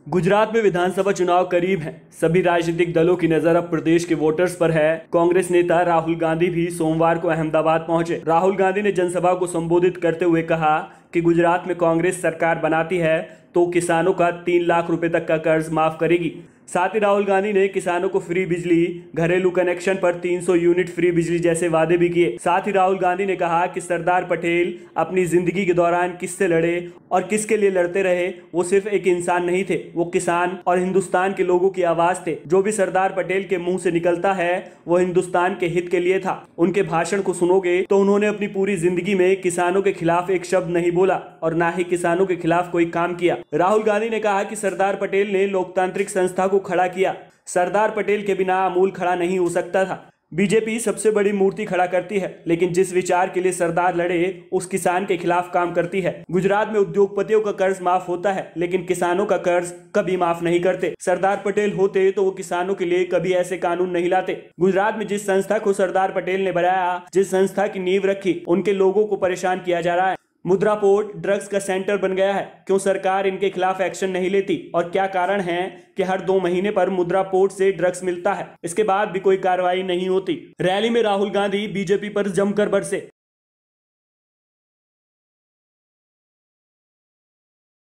गुजरात में विधानसभा चुनाव करीब हैं। सभी राजनीतिक दलों की नजर अब प्रदेश के वोटर्स पर है। कांग्रेस नेता राहुल गांधी भी सोमवार को अहमदाबाद पहुंचे। राहुल गांधी ने जनसभा को संबोधित करते हुए कहा कि गुजरात में कांग्रेस सरकार बनाती है तो किसानों का 3 लाख रुपए तक का कर्ज माफ करेगी। साथ ही राहुल गांधी ने किसानों को फ्री बिजली, घरेलू कनेक्शन पर 300 यूनिट फ्री बिजली जैसे वादे भी किए। साथ ही राहुल गांधी ने कहा कि सरदार पटेल अपनी जिंदगी के दौरान किससे लड़े और किसके लिए लड़ते रहे। वो सिर्फ एक इंसान नहीं थे, वो किसान और हिंदुस्तान के लोगों की आवाज थे। जो भी सरदार पटेल के मुंह से निकलता है वो हिंदुस्तान के हित के लिए था। उनके भाषण को सुनोगे तो उन्होंने अपनी पूरी जिंदगी में किसानों के खिलाफ एक शब्द नहीं बोला और ना ही किसानों के खिलाफ कोई काम किया। राहुल गांधी ने कहा कि सरदार पटेल ने लोकतांत्रिक संस्था को खड़ा किया। सरदार पटेल के बिना अमूल खड़ा नहीं हो सकता था। बीजेपी सबसे बड़ी मूर्ति खड़ा करती है, लेकिन जिस विचार के लिए सरदार लड़े उस किसान के खिलाफ काम करती है। गुजरात में उद्योगपतियों का कर्ज माफ होता है, लेकिन किसानों का कर्ज कभी माफ नहीं करते। सरदार पटेल होते तो वो किसानों के लिए कभी ऐसे कानून नहीं लाते। गुजरात में जिस संस्था को सरदार पटेल ने बनाया, जिस संस्था की नींव रखी, उनके लोगों को परेशान किया जा रहा है। मुद्रा पोर्ट ड्रग्स का सेंटर बन गया है। क्यों सरकार इनके खिलाफ एक्शन नहीं लेती और क्या कारण है कि हर 2 महीने पर मुद्रा पोर्ट से ड्रग्स मिलता है, इसके बाद भी कोई कार्रवाई नहीं होती। रैली में राहुल गांधी बीजेपी पर जमकर बरसे।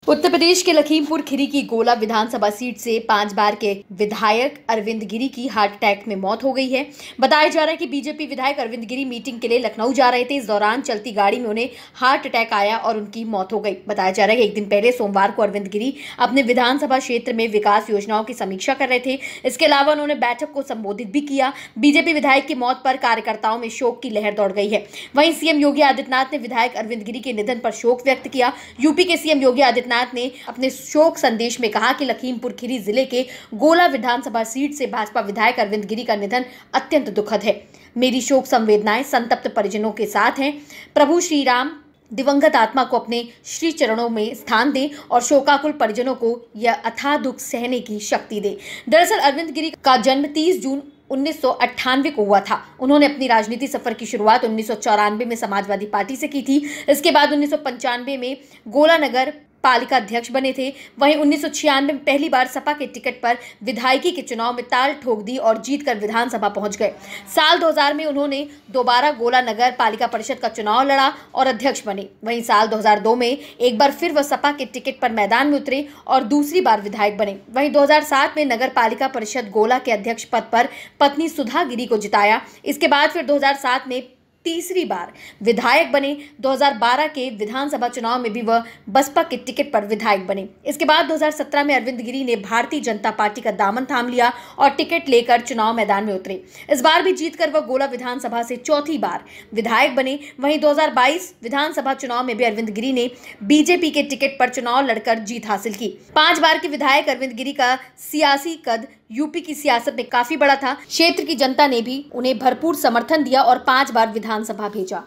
उत्तर प्रदेश के लखीमपुर खीरी की गोला विधानसभा सीट से 5 बार के विधायक अरविंद गिरी की हार्ट अटैक में मौत हो गई है। बताया जा रहा है कि बीजेपी विधायक अरविंद गिरी मीटिंग के लिए लखनऊ जा रहे थे। इस दौरान चलती गाड़ी में उन्हें हार्ट अटैक आया और उनकी मौत हो गई। बताया जा रहा है कि एक दिन पहले सोमवार को अरविंद गिरी अपने विधानसभा क्षेत्र में विकास योजनाओं की समीक्षा कर रहे थे। इसके अलावा उन्होंने बैठक को संबोधित भी किया। बीजेपी विधायक की मौत पर कार्यकर्ताओं में शोक की लहर दौड़ गई है। वहीं सीएम योगी आदित्यनाथ ने विधायक अरविंद गिरी के निधन पर शोक व्यक्त किया। यूपी के सीएम योगी आदित्यनाथ ने अपने शोक संदेश में कहा कि लखीमपुर खीरी जिले के गोला विधानसभा सीट से भाजपा विधायक अरविंद गिरी का निधन अत्यंत दुखद है। मेरी शोक संवेदनाएं संतप्त परिजनों के साथ हैं। प्रभु श्री राम दिवंगत आत्मा को अपने श्री चरणों में स्थान दें और शोकाकुल परिजनों को यह अथाह दुख सहने की शक्ति दे। दरअसल अरविंद गिरी का जन्म 30 जून 1998 को हुआ था। उन्होंने अपनी राजनीति सफर की शुरुआत 1994 में समाजवादी पार्टी से की थी। इसके बाद 1995 में गोला नगर पालिका अध्यक्ष बने थे। वहीं 1996 में पहली बार सपा के टिकट पर विधायकी के चुनाव में ताल ठोक दी और जीतकर विधानसभा पहुंच गए। साल 2000 में उन्होंने दोबारा गोला नगर पालिका परिषद का चुनाव लड़ा और अध्यक्ष बने। वहीं साल 2002 में एक बार फिर वह सपा के टिकट पर मैदान में उतरे और दूसरी बार विधायक बने। वहीं 2007 में नगर पालिका परिषद गोला के अध्यक्ष पद पर पत्नी सुधा गिरी को जिताया। इसके बाद फिर 2007 में तीसरी बार विधायक बने। 2012 के विधानसभा चुनाव में भी वह बसपा के टिकट पर विधायक बने। इसके बाद 2017 में अरविंद गिरी ने भारतीय जनता पार्टी का दामन थाम लिया और टिकट लेकर चुनाव मैदान में उतरे। इस बार भी जीतकर वह गोला विधानसभा से चौथी बार विधायक बने। वहीं 2022 विधानसभा चुनाव में भी अरविंद गिरी ने बीजेपी के टिकट पर चुनाव लड़कर जीत हासिल की। 5 बार के विधायक अरविंद गिरी का सियासी कद यूपी की सियासत में काफी बड़ा था। क्षेत्र की जनता ने भी उन्हें भरपूर समर्थन दिया और 5 बार विधानसभा भेजा।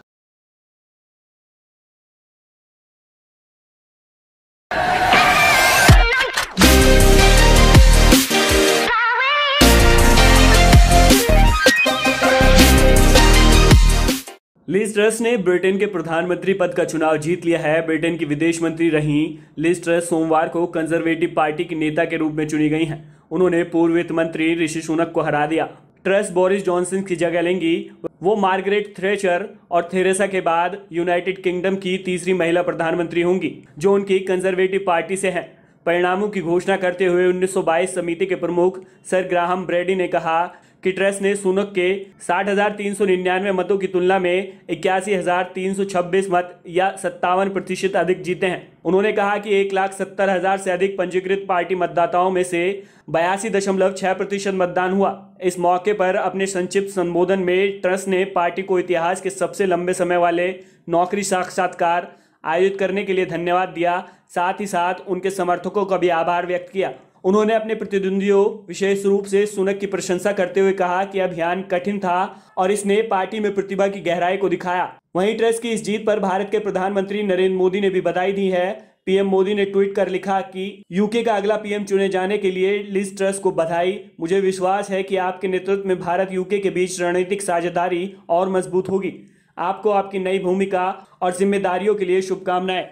लिज ट्रस ने ब्रिटेन के प्रधानमंत्री पद का चुनाव जीत लिया है। ब्रिटेन की विदेश मंत्री रहीं लिज ट्रस सोमवार को कंजर्वेटिव पार्टी की नेता के रूप में चुनी गई हैं। उन्होंने पूर्व वित्त मंत्री ऋषि सुनक को हरा दिया। ट्रस बोरिस जॉनसन की जगह लेंगी। वो मार्गरेट थ्रेचर और थेरेसा के बाद यूनाइटेड किंगडम की तीसरी महिला प्रधानमंत्री होंगी जो उनकी कंजर्वेटिव पार्टी से हैं। परिणामों की घोषणा करते हुए 1922 समिति के प्रमुख सर ग्राहम ब्रेडी ने कहा कि ट्रस ने सुनक के 60,399 मतों की तुलना में 81,326 मत या 57% अधिक जीते हैं। उन्होंने कहा कि 1,70,000 से अधिक पंजीकृत पार्टी मतदाताओं में से 82.6% मतदान हुआ। इस मौके पर अपने संक्षिप्त संबोधन में ट्रस ने पार्टी को इतिहास के सबसे लंबे समय वाले नौकरी साक्षात्कार आयोजित करने के लिए धन्यवाद दिया। साथ ही साथ उनके समर्थकों का भी आभार व्यक्त किया। उन्होंने अपने प्रतिद्वंदियों विशेष रूप से सुनक की प्रशंसा करते हुए कहा कि अभियान कठिन था और इसने पार्टी में प्रतिभा की गहराई को दिखाया। वहीं ट्रस की इस जीत पर भारत के प्रधानमंत्री नरेंद्र मोदी ने भी बधाई दी है। पीएम मोदी ने ट्वीट कर लिखा कि यूके का अगला पीएम चुने जाने के लिए लिज ट्रस को बधाई। मुझे विश्वास है कि आपके नेतृत्व में भारत यूके के बीच रणनीतिक साझेदारी और मजबूत होगी। आपको आपकी नई भूमिका और जिम्मेदारियों के लिए शुभकामनाएं।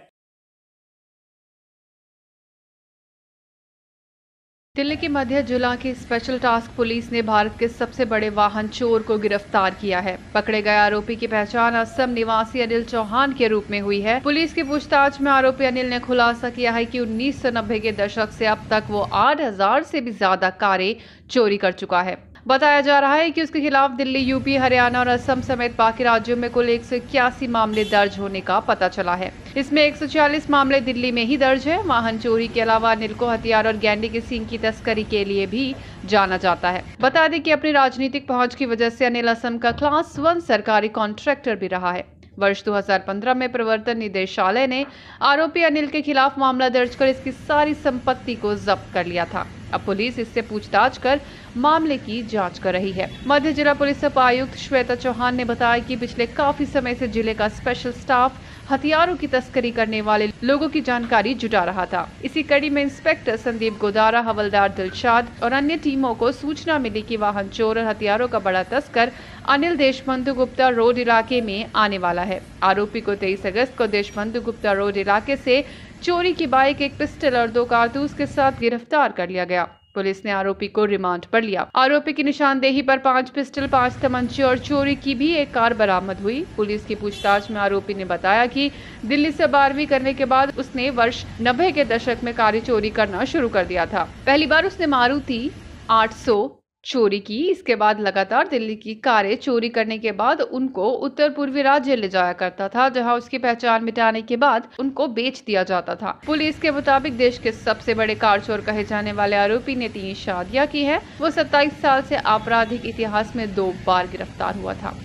दिल्ली के मध्य जिला की स्पेशल टास्क पुलिस ने भारत के सबसे बड़े वाहन चोर को गिरफ्तार किया है। पकड़े गए आरोपी की पहचान असम निवासी अनिल चौहान के रूप में हुई है। पुलिस की पूछताछ में आरोपी अनिल ने खुलासा किया है कि 1990 के दशक से अब तक वो 8,000 से भी ज्यादा कारें चोरी कर चुका है। बताया जा रहा है कि उसके खिलाफ दिल्ली, यूपी, हरियाणा और असम समेत बाकी राज्यों में कुल 181 मामले दर्ज होने का पता चला है। इसमें 140 मामले दिल्ली में ही दर्ज है। वाहन चोरी के अलावा अनिल को हथियार और गैंडे के सींग की तस्करी के लिए भी जाना जाता है। बता दें कि अपनी राजनीतिक पहुंच की वजह से अनिल असम का क्लास 1 सरकारी कॉन्ट्रैक्टर भी रहा है। वर्ष 2015 में प्रवर्तन निदेशालय ने आरोपी अनिल के खिलाफ मामला दर्ज कर इसकी सारी संपत्ति को जब्त कर लिया था। अब पुलिस इससे पूछताछ कर मामले की जांच कर रही है। मध्य जिला पुलिस उपायुक्त श्वेता चौहान ने बताया कि पिछले काफी समय से जिले का स्पेशल स्टाफ हथियारों की तस्करी करने वाले लोगों की जानकारी जुटा रहा था। इसी कड़ी में इंस्पेक्टर संदीप गोदारा, हवलदार दिलशाद और अन्य टीमों को सूचना मिली कि वाहन चोर और हथियारों का बड़ा तस्कर अनिल देशबंधु गुप्ता रोड इलाके में आने वाला है। आरोपी को 23 अगस्त को देशबंधु गुप्ता रोड इलाके से चोरी की बाइक, एक पिस्टल और 2 कारतूस के साथ गिरफ्तार कर लिया गया। पुलिस ने आरोपी को रिमांड पर लिया। आरोपी की निशानदेही पर 5 पिस्टल, 5 तमंचे और चोरी की भी एक कार बरामद हुई। पुलिस की पूछताछ में आरोपी ने बताया कि दिल्ली से 12वीं करने के बाद उसने वर्ष 90 के दशक में कारें चोरी करना शुरू कर दिया था। पहली बार उसने मारुति 800 चोरी की। इसके बाद लगातार दिल्ली की कारें चोरी करने के बाद उनको उत्तर पूर्वी राज्य ले जाया करता था, जहां उसकी पहचान मिटाने के बाद उनको बेच दिया जाता था। पुलिस के मुताबिक देश के सबसे बड़े कार चोर कहे जाने वाले आरोपी ने 3 शादियां की है। वो 27 साल से आपराधिक इतिहास में 2 बार गिरफ्तार हुआ था।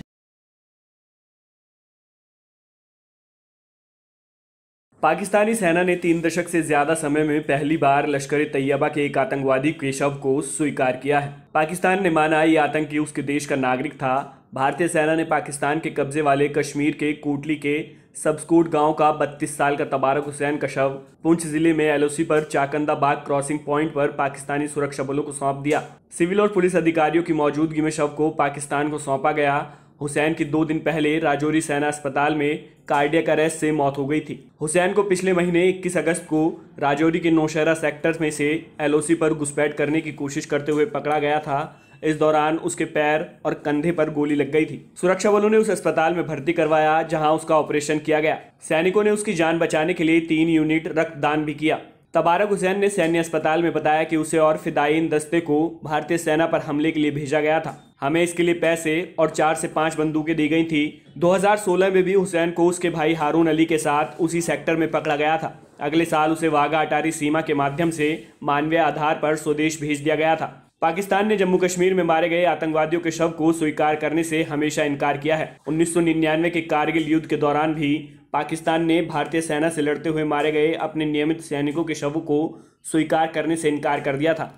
पाकिस्तानी सेना ने 3 दशक से ज्यादा समय में पहली बार लश्कर-ए-तैयबा के एक आतंकवादी के शव को स्वीकार किया है। पाकिस्तान ने माना ये आतंकी उसके देश का नागरिक था। भारतीय सेना ने पाकिस्तान के कब्जे वाले कश्मीर के कोटली के सबस्कोट गांव का 32 साल का तबारक हुसैन का शव पुंछ जिले में एलओसी पर चाकंदा बाग क्रॉसिंग पॉइंट पर पाकिस्तानी सुरक्षा बलों को सौंप दिया। सिविल और पुलिस अधिकारियों की मौजूदगी में शव को पाकिस्तान को सौंपा गया। हुसैन की 2 दिन पहले राजौरी सेना अस्पताल में कार्डियक अरेस्ट से मौत हो गई थी। हुसैन को पिछले महीने 21 अगस्त को राजौरी के नौशहरा सेक्टर में से एलओसी पर घुसपैठ करने की कोशिश करते हुए पकड़ा गया था। इस दौरान उसके पैर और कंधे पर गोली लग गई थी। सुरक्षा बलों ने उसे अस्पताल में भर्ती करवाया, जहां उसका ऑपरेशन किया गया। सैनिकों ने उसकी जान बचाने के लिए 3 यूनिट रक्तदान भी किया। तबारक हुसैन ने सैन्य अस्पताल में बताया कि उसे और फिदायीन दस्ते को भारतीय सेना पर हमले के लिए भेजा गया था। हमें इसके लिए पैसे और 4 से 5 बंदूकें दी गई थी। 2016 में भी हुसैन को उसके भाई हारून अली के साथ उसी सेक्टर में पकड़ा गया था। अगले साल उसे वाघा अटारी सीमा के माध्यम से मानवीय आधार पर स्वदेश भेज दिया गया था। पाकिस्तान ने जम्मू कश्मीर में मारे गए आतंकवादियों के शव को स्वीकार करने से हमेशा इनकार किया है। 1999 के कारगिल युद्ध के दौरान भी पाकिस्तान ने भारतीय सेना से लड़ते हुए मारे गए अपने नियमित सैनिकों के शवों को स्वीकार करने से इनकार कर दिया था।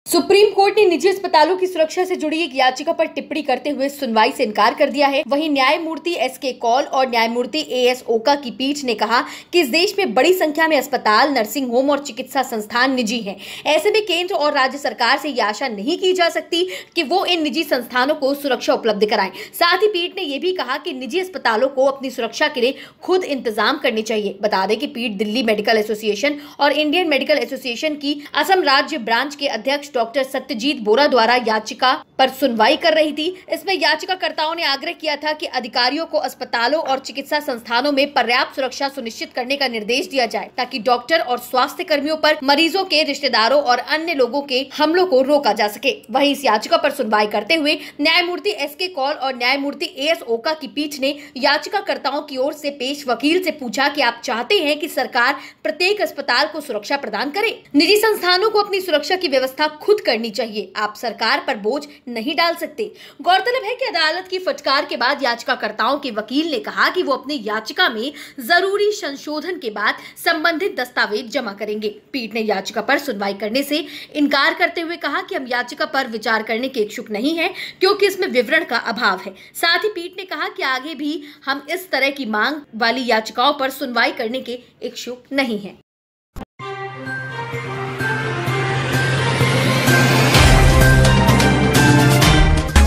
सुप्रीम कोर्ट ने निजी अस्पतालों की सुरक्षा से जुड़ी एक याचिका पर टिप्पणी करते हुए सुनवाई से इनकार कर दिया है। वहीं न्यायमूर्ति एस.के. कौल और न्यायमूर्ति ए.एस. ओका की पीठ ने कहा कि इस देश में बड़ी संख्या में अस्पताल, नर्सिंग होम और चिकित्सा संस्थान निजी हैं। ऐसे में केंद्र और राज्य सरकार से यह आशा नहीं की जा सकती कि वो इन निजी संस्थानों को सुरक्षा उपलब्ध कराएं। साथ ही पीठ ने यह भी कहा कि निजी अस्पतालों को अपनी सुरक्षा के लिए खुद इंतजाम करने चाहिए। बता दें कि पीठ दिल्ली मेडिकल एसोसिएशन और इंडियन मेडिकल एसोसिएशन की असम राज्य ब्रांच के अध्यक्ष डॉक्टर सत्यजीत बोरा द्वारा याचिका पर सुनवाई कर रही थी। इसमें याचिकाकर्ताओं ने आग्रह किया था कि अधिकारियों को अस्पतालों और चिकित्सा संस्थानों में पर्याप्त सुरक्षा सुनिश्चित करने का निर्देश दिया जाए, ताकि डॉक्टर और स्वास्थ्य कर्मियों पर मरीजों के रिश्तेदारों और अन्य लोगों के हमलों को रोका जा सके। वहीं इस याचिका पर सुनवाई करते हुए न्यायमूर्ति एस.के. कौल और न्यायमूर्ति ए.एस. ओका की पीठ ने याचिकाकर्ताओं की ओर से पेश वकील से पूछा कि आप चाहते हैं कि सरकार प्रत्येक अस्पताल को सुरक्षा प्रदान करे? निजी संस्थानों को अपनी सुरक्षा की व्यवस्था खुद करनी चाहिए, आप सरकार पर बोझ नहीं डाल सकते। गौरतलब है कि अदालत की फटकार के बाद याचिकाकर्ताओं के वकील ने कहा कि वो अपनी याचिका में जरूरी संशोधन के बाद संबंधित दस्तावेज जमा करेंगे। पीठ ने याचिका पर सुनवाई करने से इनकार करते हुए कहा कि हम याचिका पर विचार करने के इच्छुक नहीं हैं, क्योंकि इसमें विवरण का अभाव है। साथ ही पीठ ने कहा कि आगे भी हम इस तरह की मांग वाली याचिकाओं पर सुनवाई करने के इच्छुक नहीं हैं।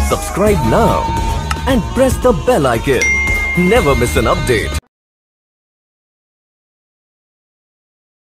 Subscribe now and press the bell icon. Never miss an update.